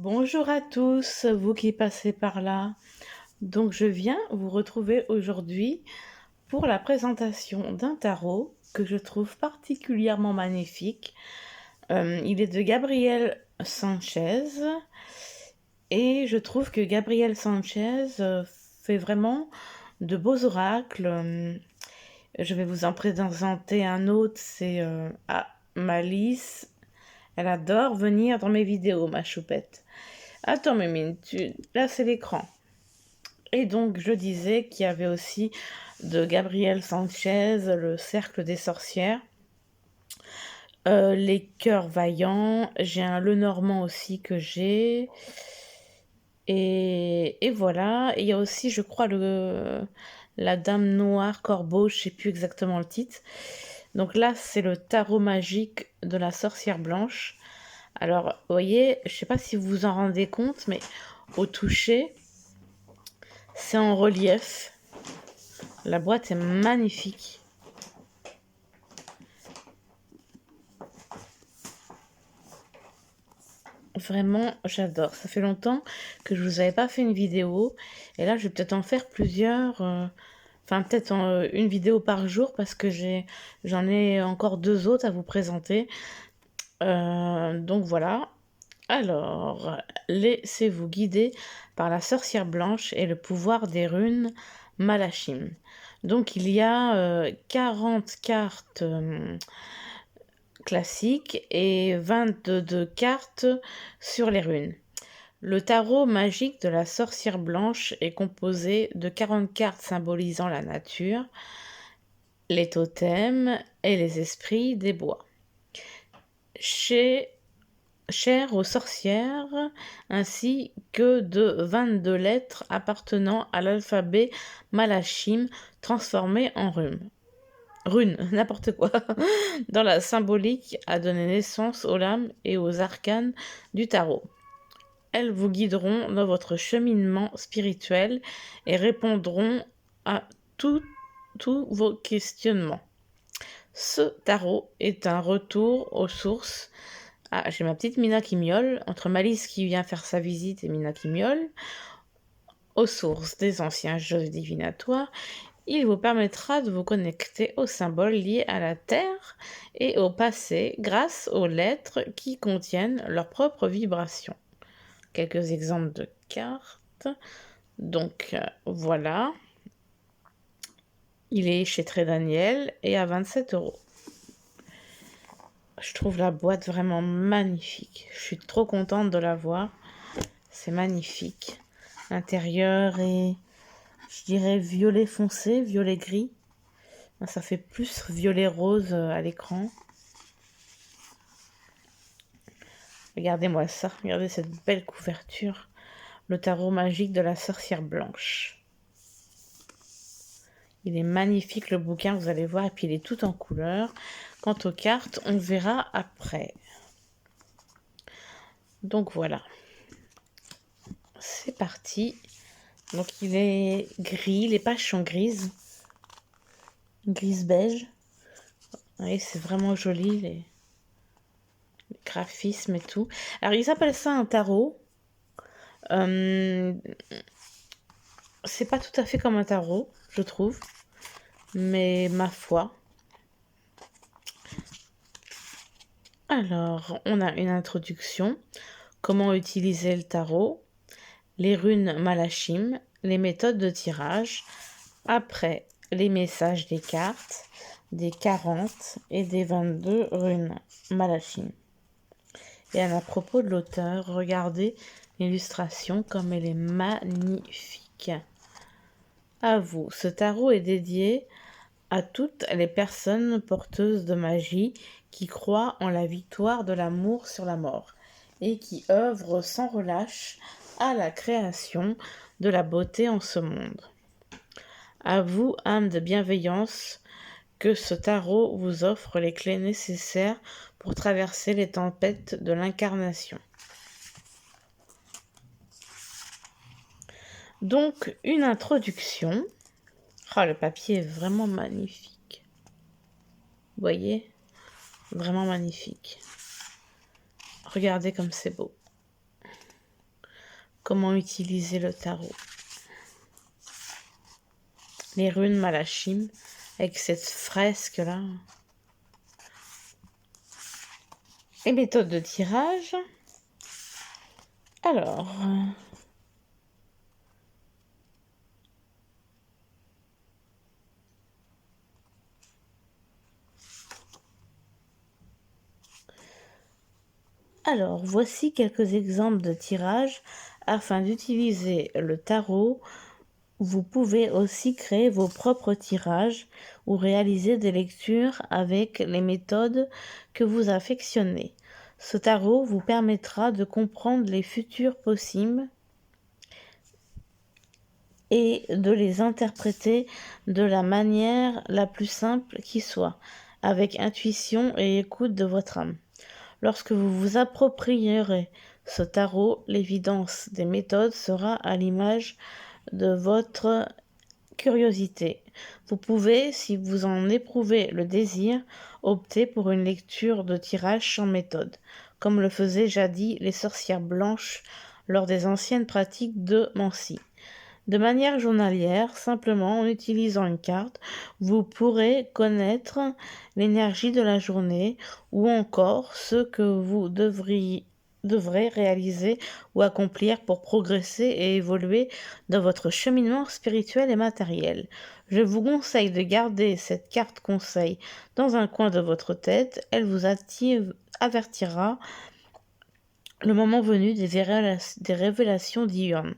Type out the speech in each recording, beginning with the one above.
Bonjour à tous, vous qui passez par là. Donc je viens vous retrouver aujourd'hui pour la présentation d'un tarot que je trouve particulièrement magnifique. Il est de Gabriel Sanchez et je trouve que Gabriel Sanchez fait vraiment de beaux oracles. Je vais vous en présenter un autre, c'est Malice. Elle adore venir dans mes vidéos, ma choupette. Attends, Mémine, là c'est l'écran. Et donc, je disais qu'il y avait aussi de Gabriel Sanchez, Le Cercle des Sorcières, Les Cœurs Vaillants, j'ai un Lenormand aussi que j'ai. Et voilà, et il y a aussi, je crois, la Dame Noire Corbeau, je sais plus exactement le titre. Donc là, c'est le tarot magique de la sorcière blanche. Alors, vous voyez, je sais pas si vous vous en rendez compte, mais au toucher, c'est en relief. La boîte est magnifique. Vraiment, j'adore. Ça fait longtemps que je vous avais pas fait une vidéo. Et là, je vais peut-être en faire plusieurs. Enfin, peut-être une vidéo par jour parce que j'en ai encore deux autres à vous présenter. Donc voilà. Alors, laissez-vous guider par la sorcière blanche et le pouvoir des runes Malachim. Donc il y a 40 cartes classiques et 22 cartes sur les runes. Le tarot magique de la sorcière blanche est composé de 40 cartes symbolisant la nature, les totems et les esprits des bois. Cher aux sorcières, ainsi que de 22 lettres appartenant à l'alphabet malachim transformé en runes, n'importe quoi, dans la symbolique a donné naissance aux lames et aux arcanes du tarot. Elles vous guideront dans votre cheminement spirituel et répondront à tous vos questionnements. Ce tarot est un retour aux sources. Ah, j'ai ma petite Mina qui miaule, entre Malice qui vient faire sa visite et Mina qui miaule, aux sources des anciens jeux divinatoires. Il vous permettra de vous connecter aux symboles liés à la Terre et au passé grâce aux lettres qui contiennent leurs propres vibrations. Quelques exemples de cartes. Donc voilà. Il est chez Très Daniel et à 27 euros. Je trouve la boîte vraiment magnifique. Je suis trop contente de la voir. C'est magnifique. L'intérieur est, je dirais, violet foncé, violet gris. Ça fait plus violet rose à l'écran. Regardez-moi ça. Regardez cette belle couverture. Le tarot magique de la sorcière blanche. Il est magnifique le bouquin, vous allez voir. Et puis il est tout en couleur. Quant aux cartes, on verra après. Donc voilà. C'est parti. Donc il est gris, les pages sont grises. Grise beige. Oui, c'est vraiment joli, les graphismes et tout. Alors ils appellent ça un tarot. C'est pas tout à fait comme un tarot, je trouve. Mais ma foi. Alors, on a une introduction. Comment utiliser le tarot. Les runes Malachim. Les méthodes de tirage. Après, les messages des cartes. Des 40 et des 22 runes Malachim. Et à propos de l'auteur, regardez l'illustration comme elle est magnifique. À vous, ce tarot est dédié à toutes les personnes porteuses de magie qui croient en la victoire de l'amour sur la mort et qui œuvrent sans relâche à la création de la beauté en ce monde. À vous, âme de bienveillance, que ce tarot vous offre les clés nécessaires pour traverser les tempêtes de l'incarnation. Donc, une introduction. Oh, le papier est vraiment magnifique. Vous voyez? Vraiment magnifique. Regardez comme c'est beau. comment utiliser le tarot. Les runes Malachim, avec cette fresque-là. Les méthodes de tirage. Alors, voici quelques exemples de tirage. Afin d'utiliser le tarot, vous pouvez aussi créer vos propres tirages ou réaliser des lectures avec les méthodes que vous affectionnez. Ce tarot vous permettra de comprendre les futurs possibles et de les interpréter de la manière la plus simple qui soit, avec intuition et écoute de votre âme. Lorsque vous vous approprierez ce tarot, l'évidence des méthodes sera à l'image de votre curiosité. Vous pouvez, si vous en éprouvez le désir, opter pour une lecture de tirage sans méthode, comme le faisaient jadis les sorcières blanches lors des anciennes pratiques de Mancy. De manière journalière, simplement en utilisant une carte, vous pourrez connaître l'énergie de la journée ou encore ce que vous devrez réaliser ou accomplir pour progresser et évoluer dans votre cheminement spirituel et matériel. Je vous conseille de garder cette carte conseil dans un coin de votre tête. Elle vous avertira le moment venu des révélations diurnes.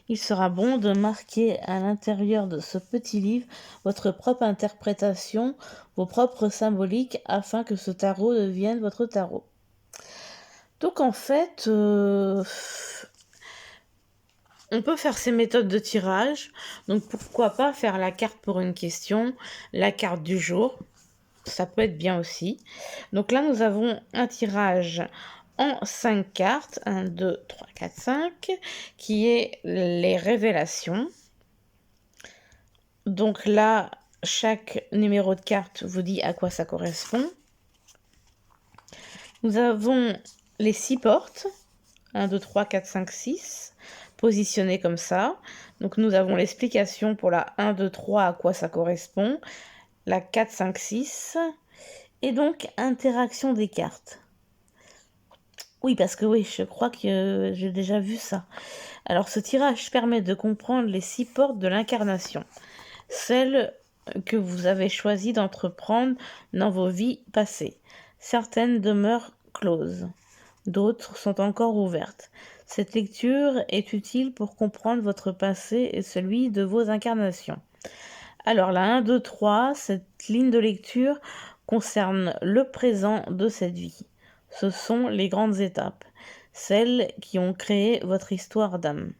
Il sera bon de marquer à l'intérieur de ce petit livre votre propre interprétation, vos propres symboliques, afin que ce tarot devienne votre tarot. Donc en fait, on peut faire ces méthodes de tirage. Donc pourquoi pas faire la carte pour une question, la carte du jour. Ça peut être bien aussi. Donc là, nous avons un tirage en 5 cartes, 1, 2, 3, 4, 5, qui est les révélations. Donc là, chaque numéro de carte vous dit à quoi ça correspond. Nous avons les 6 portes, 1, 2, 3, 4, 5, 6, positionnées comme ça. Donc nous avons l'explication pour la 1, 2, 3, à quoi ça correspond, la 4, 5, 6, et donc interaction des cartes. Oui, parce que oui, je crois que j'ai déjà vu ça. Alors, ce tirage permet de comprendre les 6 portes de l'incarnation, celles que vous avez choisi d'entreprendre dans vos vies passées. Certaines demeurent closes, d'autres sont encore ouvertes. Cette lecture est utile pour comprendre votre passé et celui de vos incarnations. Alors, la 1, 2, 3, cette ligne de lecture concerne le présent de cette vie. Ce sont les grandes étapes, celles qui ont créé votre histoire d'âme.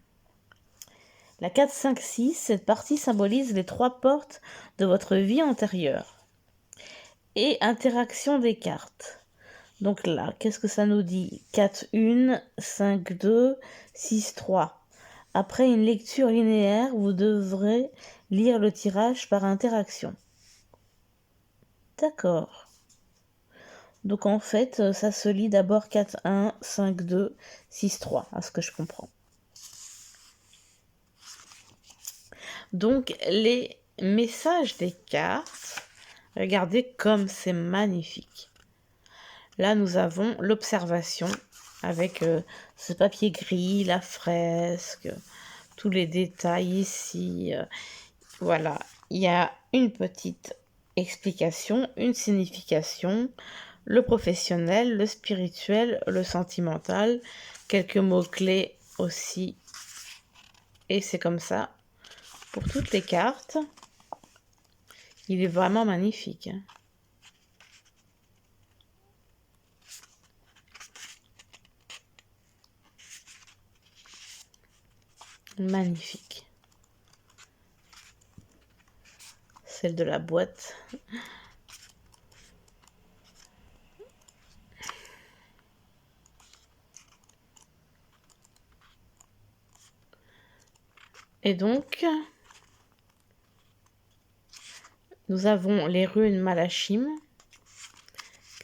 La 4, 5, 6, cette partie symbolise les 3 portes de votre vie antérieure. Et interaction des cartes. Donc là, qu'est-ce que ça nous dit? 4, 1, 5, 2, 6, 3. Après une lecture linéaire, vous devrez lire le tirage par interaction. D'accord. Donc en fait, ça se lit d'abord 4, 1, 5, 2, 6, 3, à ce que je comprends. Donc les messages des cartes, regardez comme c'est magnifique. Là, nous avons l'observation avec ce papier gris, la fresque, tous les détails ici. Voilà, il y a une petite explication, une signification, le professionnel, le spirituel, le sentimental, quelques mots-clés aussi. Et c'est comme ça pour toutes les cartes. Il est vraiment magnifique. Magnifique. Celle de la boîte. Et donc, nous avons les runes Malachim.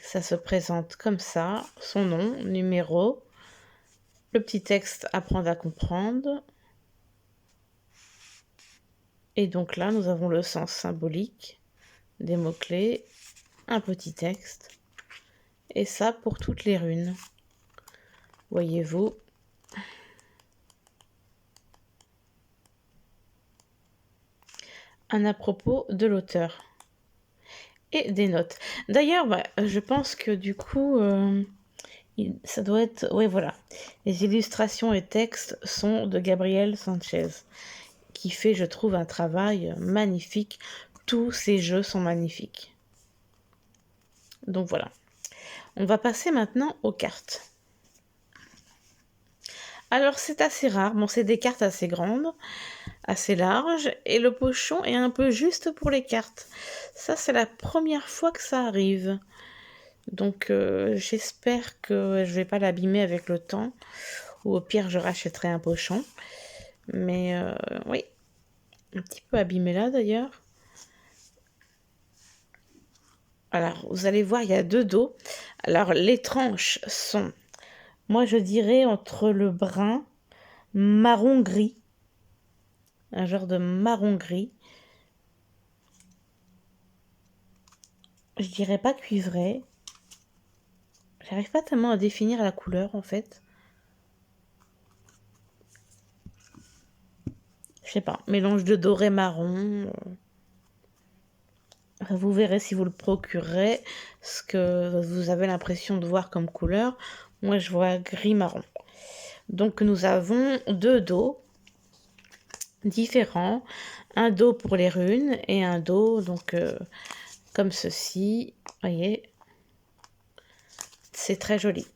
Ça se présente comme ça, son nom, numéro, Le petit texte apprendre à comprendre. Et donc là, nous avons le sens symbolique des mots-clés, un petit texte. Et ça pour toutes les runes. Voyez-vous. Un à propos de l'auteur. Et des notes. D'ailleurs, je pense que du coup, ça doit être... Oui, voilà. Les illustrations et textes sont de Gabriel Sanchez, qui fait, je trouve, un travail magnifique. Tous ces jeux sont magnifiques. Donc voilà. On va passer maintenant aux cartes. Alors, c'est assez rare. Bon, c'est des cartes assez grandes, assez larges, et le pochon est un peu juste pour les cartes. Ça, c'est la première fois que ça arrive. Donc, j'espère que je vais pas l'abîmer avec le temps. Ou au pire, je rachèterai un pochon. Mais oui, un petit peu abîmé là d'ailleurs. Alors, vous allez voir, il y a deux dos. Alors, les tranches sont, moi je dirais, entre le brun, marron-gris. Un genre de marron-gris. Je dirais pas cuivré. J'arrive pas tellement à définir la couleur en fait. Je sais pas, mélange de doré marron. Vous verrez si vous le procurez ce que vous avez l'impression de voir comme couleur. Moi je vois gris marron. Donc nous avons deux dos différents, un dos pour les runes et un dos donc comme ceci, voyez, c'est très joli.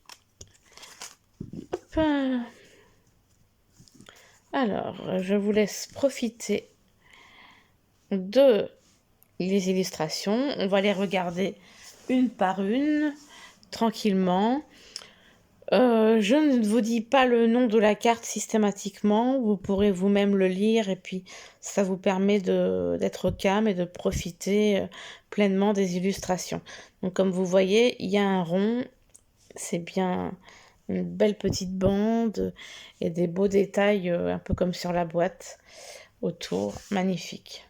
Hop. Alors je vous laisse profiter de les illustrations, on va les regarder une par une tranquillement. Je ne vous dis pas le nom de la carte systématiquement, vous pourrez vous-même le lire et puis ça vous permet d'être calme et de profiter pleinement des illustrations. Donc comme vous voyez, il y a un rond, c'est bien une belle petite bande et des beaux détails un peu comme sur la boîte autour, magnifique.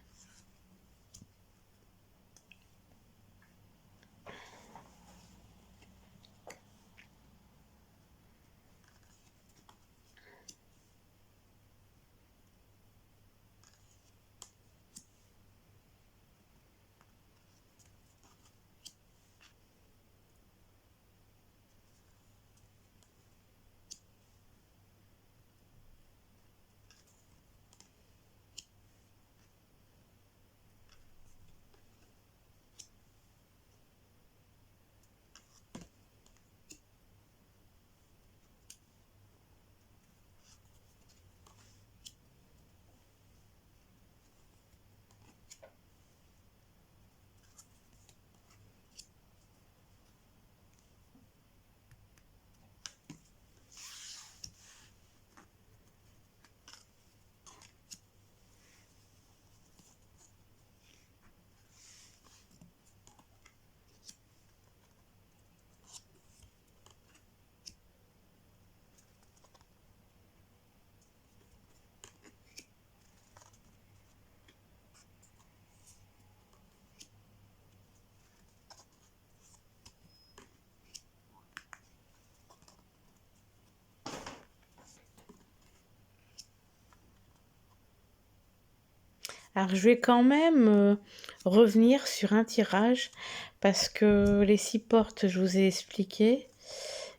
Alors je vais quand même revenir sur un tirage parce que les 6 portes, je vous ai expliqué.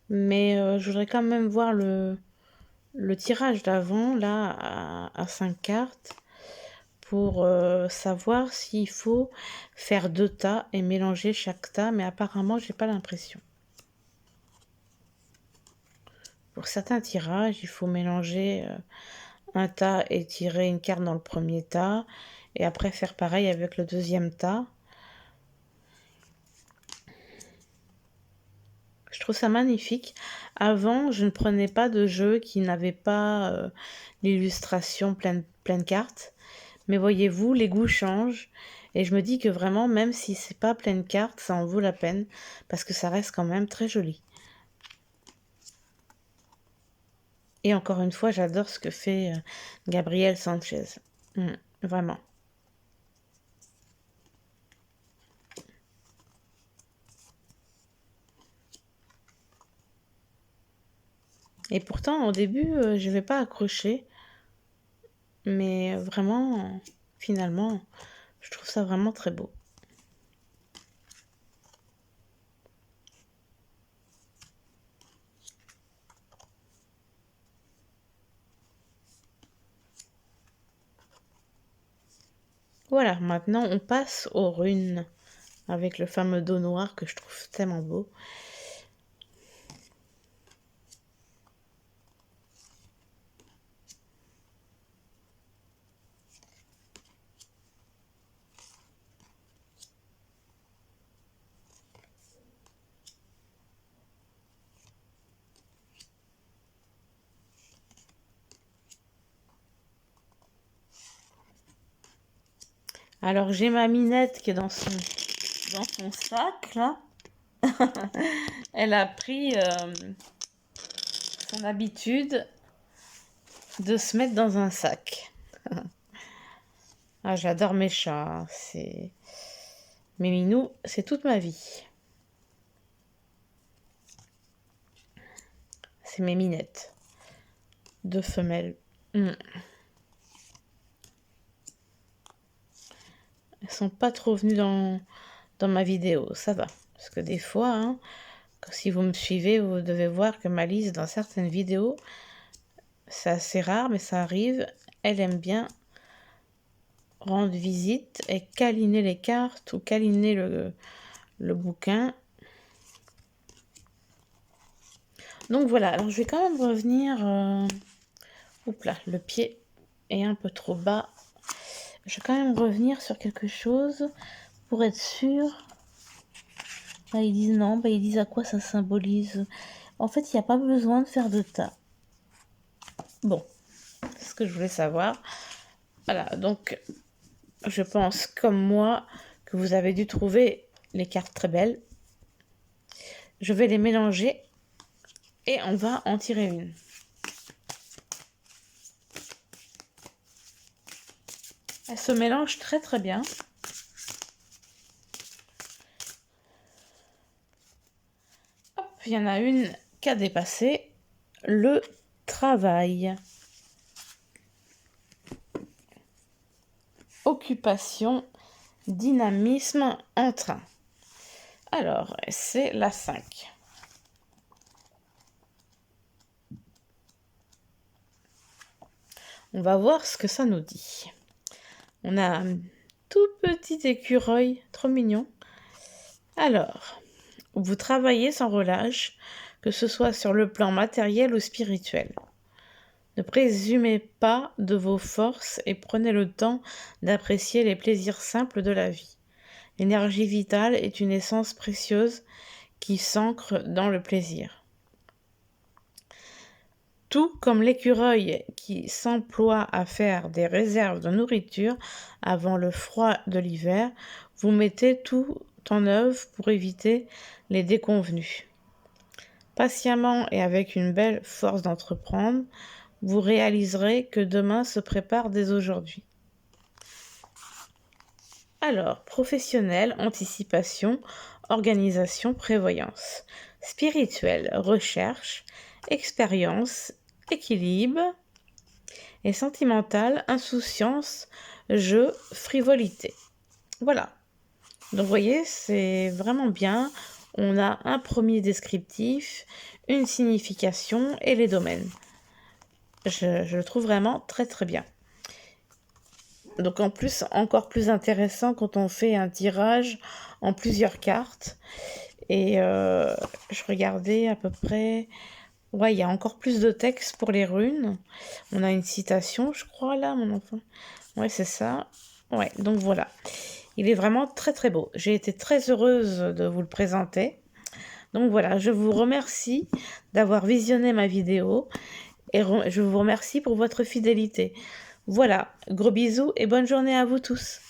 Mais je voudrais quand même voir le tirage d'avant, là, à 5 cartes, pour savoir s'il faut faire 2 tas et mélanger chaque tas. Mais apparemment, j'ai pas l'impression. Pour certains tirages, il faut mélanger un tas et tirer une carte dans le premier tas. Et après faire pareil avec le deuxième tas. Je trouve ça magnifique. Avant, je ne prenais pas de jeux qui n'avaient pas l'illustration pleine carte. Mais voyez-vous, les goûts changent. Et je me dis que vraiment, même si c'est pas pleine carte, ça en vaut la peine. Parce que ça reste quand même très joli. Et encore une fois, j'adore ce que fait Gabriel Sanchez. Vraiment. Et pourtant, au début, je vais pas accrocher. Mais vraiment, finalement, je trouve ça vraiment très beau. Voilà, maintenant on passe aux runes avec le fameux dos noir que je trouve tellement beau. Alors j'ai ma Minette qui est dans son sac là. Elle a pris son habitude de se mettre dans un sac. Ah, j'adore mes chats. Mes minous, c'est toute ma vie. C'est mes minettes. 2 femelles. Elles sont pas trop venues dans ma vidéo, ça va. Parce que des fois, hein, si vous me suivez, vous devez voir que Malice, dans certaines vidéos, c'est assez rare, mais ça arrive, elle aime bien rendre visite et câliner les cartes ou câliner le bouquin. Donc voilà, alors je vais quand même revenir... Oups là, le pied est un peu trop bas. Je vais quand même revenir sur quelque chose pour être sûre. Bah, ils disent non, bah, ils disent à quoi ça symbolise. En fait, il n'y a pas besoin de faire de tas. Bon, c'est ce que je voulais savoir. Voilà, donc je pense comme moi que vous avez dû trouver les cartes très belles. Je vais les mélanger et on va en tirer une. Elles se mélangent très très bien. Hop, il y en a une qui a dépassé le travail. Occupation, dynamisme, entrain. Alors, c'est la 5. On va voir ce que ça nous dit. On a un tout petit écureuil, trop mignon. Alors, vous travaillez sans relâche, que ce soit sur le plan matériel ou spirituel. Ne présumez pas de vos forces et prenez le temps d'apprécier les plaisirs simples de la vie. L'énergie vitale est une essence précieuse qui s'ancre dans le plaisir. Tout comme l'écureuil qui s'emploie à faire des réserves de nourriture avant le froid de l'hiver, vous mettez tout en œuvre pour éviter les déconvenues. Patiemment et avec une belle force d'entreprendre, vous réaliserez que demain se prépare dès aujourd'hui. Alors, professionnel, anticipation, organisation, prévoyance. Spirituel, recherche, expérience, équilibre. Et sentimental, insouciance, jeu, frivolité. Voilà. Donc, vous voyez, c'est vraiment bien. On a un premier descriptif, une signification et les domaines. Je le trouve vraiment très très bien. Donc en plus, encore plus intéressant quand on fait un tirage en plusieurs cartes. Et je regardais à peu près... Ouais, il y a encore plus de texte pour les runes. On a une citation, je crois, là, mon enfant. Ouais, c'est ça. Ouais, donc voilà. Il est vraiment très très beau. J'ai été très heureuse de vous le présenter. Donc voilà, je vous remercie d'avoir visionné ma vidéo. Et je vous remercie pour votre fidélité. Voilà, gros bisous et bonne journée à vous tous.